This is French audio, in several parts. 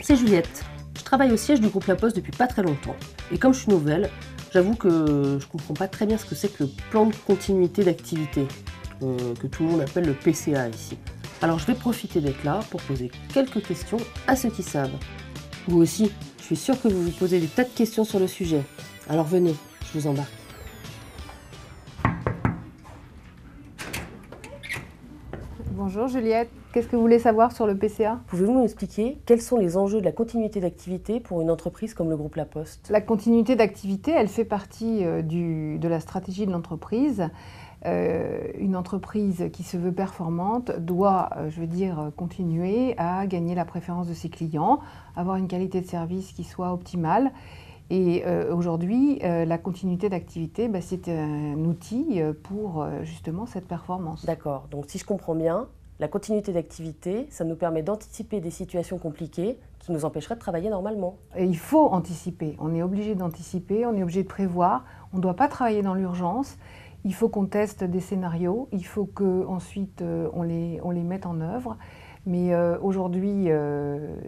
C'est Juliette. Je travaille au siège du groupe La Poste depuis pas très longtemps. Et comme je suis nouvelle, j'avoue que je comprends pas très bien ce que c'est que le plan de continuité d'activité, que tout le monde appelle le PCA ici. Alors je vais profiter d'être là pour poser quelques questions à ceux qui savent. Vous aussi, je suis sûre que vous vous posez des tas de questions sur le sujet. Alors venez, je vous embarque. Bonjour Juliette, qu'est-ce que vous voulez savoir sur le PCA? Pouvez-vous m'expliquer quels sont les enjeux de la continuité d'activité pour une entreprise comme le groupe La Poste? La continuité d'activité, elle fait partie de la stratégie de l'entreprise. Une entreprise qui se veut performante doit, continuer à gagner la préférence de ses clients, avoir une qualité de service qui soit optimale. Et aujourd'hui, la continuité d'activité, c'est un outil pour justement cette performance. D'accord, donc si je comprends bien, la continuité d'activité, ça nous permet d'anticiper des situations compliquées qui nous empêcheraient de travailler normalement. Et il faut anticiper, on est obligé d'anticiper, on est obligé de prévoir, on ne doit pas travailler dans l'urgence. Il faut qu'on teste des scénarios, il faut qu'ensuite on les mette en œuvre. Mais aujourd'hui,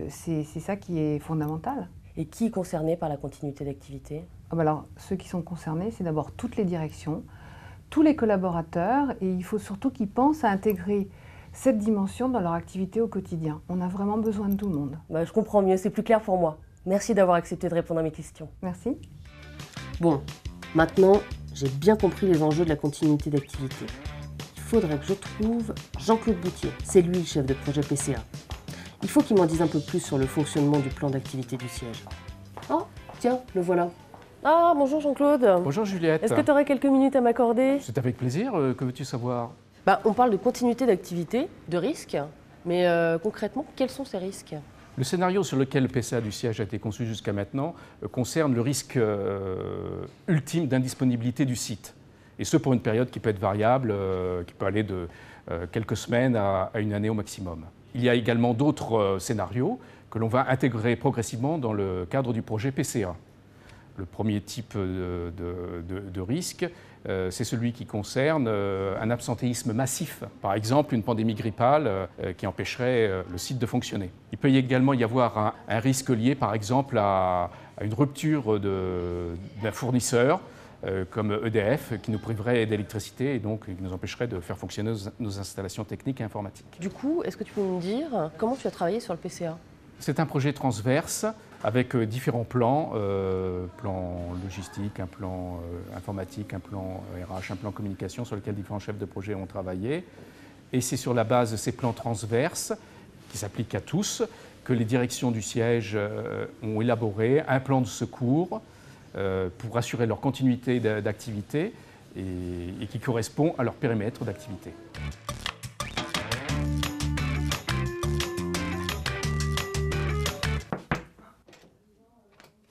c'est ça qui est fondamental. Et qui est concerné par la continuité d'activité? Alors, ceux qui sont concernés, c'est d'abord toutes les directions, tous les collaborateurs, et il faut surtout qu'ils pensent à intégrer cette dimension dans leur activité au quotidien. On a vraiment besoin de tout le monde. Je comprends mieux, c'est plus clair pour moi. Merci d'avoir accepté de répondre à mes questions. Merci. Bon, maintenant, j'ai bien compris les enjeux de la continuité d'activité. Il faudrait que je trouve Jean-Claude Boutier. C'est lui le chef de projet PCA. Il faut qu'il m'en dise un peu plus sur le fonctionnement du plan d'activité du siège. Oh, tiens, le voilà. Ah, bonjour Jean-Claude. Bonjour Juliette. Est-ce que tu aurais quelques minutes à m'accorder? C'est avec plaisir. Que veux-tu savoir? On parle de continuité d'activité, de risques, mais concrètement, quels sont ces risques? Le scénario sur lequel le PCA du siège a été conçu jusqu'à maintenant concerne le risque ultime d'indisponibilité du site. Et ce pour une période qui peut être variable, qui peut aller de quelques semaines à une année au maximum. Il y a également d'autres scénarios que l'on va intégrer progressivement dans le cadre du projet PCA. Le premier type de risque, c'est celui qui concerne un absentéisme massif. Par exemple, une pandémie grippale qui empêcherait le site de fonctionner. Il peut également y avoir un risque lié, par exemple, à une rupture d'un fournisseur, comme EDF, qui nous priverait d'électricité et donc qui nous empêcherait de faire fonctionner nos installations techniques et informatiques. Du coup, est-ce que tu peux me dire comment tu as travaillé sur le PCA? C'est un projet transverse avec différents plans, plan logistique, un plan informatique, un plan RH, un plan communication sur lequel différents chefs de projet ont travaillé. Et c'est sur la base de ces plans transverses, qui s'appliquent à tous, que les directions du siège ont élaboré un plan de secours pour assurer leur continuité d'activité et qui correspond à leur périmètre d'activité.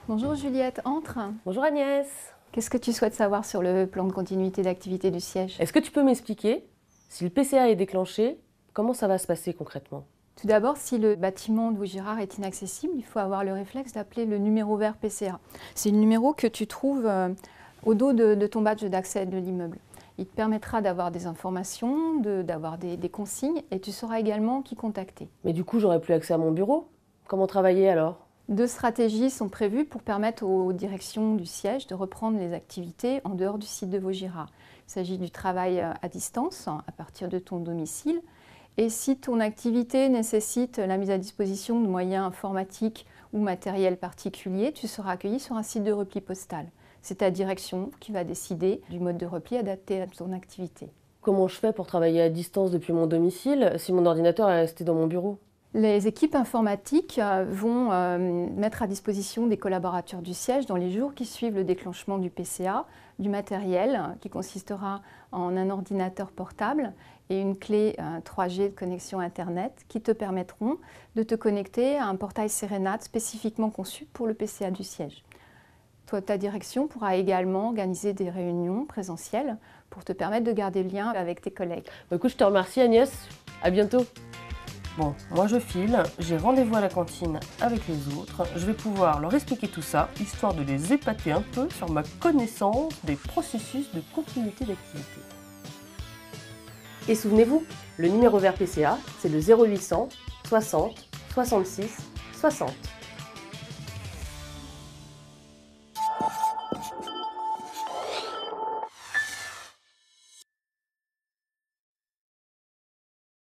Bonjour Juliette, entre. Bonjour Agnès. Qu'est-ce que tu souhaites savoir sur le plan de continuité d'activité du siège? Est-ce que tu peux m'expliquer, si le PCA est déclenché, comment ça va se passer concrètement? Tout d'abord, si le bâtiment de Vaugirard est inaccessible, il faut avoir le réflexe d'appeler le numéro vert PCA. C'est le numéro que tu trouves au dos de ton badge d'accès de l'immeuble. Il te permettra d'avoir des informations, d'avoir des consignes et tu sauras également qui contacter. Mais du coup, j'aurai plus accès à mon bureau. Comment travailler alors? 2 stratégies sont prévues pour permettre aux directions du siège de reprendre les activités en dehors du site de Vaugirard. Il s'agit du travail à distance, à partir de ton domicile. Et si ton activité nécessite la mise à disposition de moyens informatiques ou matériels particuliers, tu seras accueilli sur un site de repli postal. C'est ta direction qui va décider du mode de repli adapté à ton activité. Comment je fais pour travailler à distance depuis mon domicile si mon ordinateur est resté dans mon bureau? Les équipes informatiques vont mettre à disposition des collaborateurs du siège dans les jours qui suivent le déclenchement du PCA, du matériel qui consistera en un ordinateur portable et une clé 3G de connexion Internet qui te permettront de te connecter à un portail Serenade spécifiquement conçu pour le PCA du siège. Toi, ta direction pourra également organiser des réunions présentielles pour te permettre de garder le lien avec tes collègues. Écoute, je te remercie Agnès, à bientôt. Bon, moi je file, j'ai rendez-vous à la cantine avec les autres. Je vais pouvoir leur expliquer tout ça, histoire de les épater un peu sur ma connaissance des processus de continuité d'activité. Et souvenez-vous, le numéro vert PCA, c'est le 0800 60 66 60.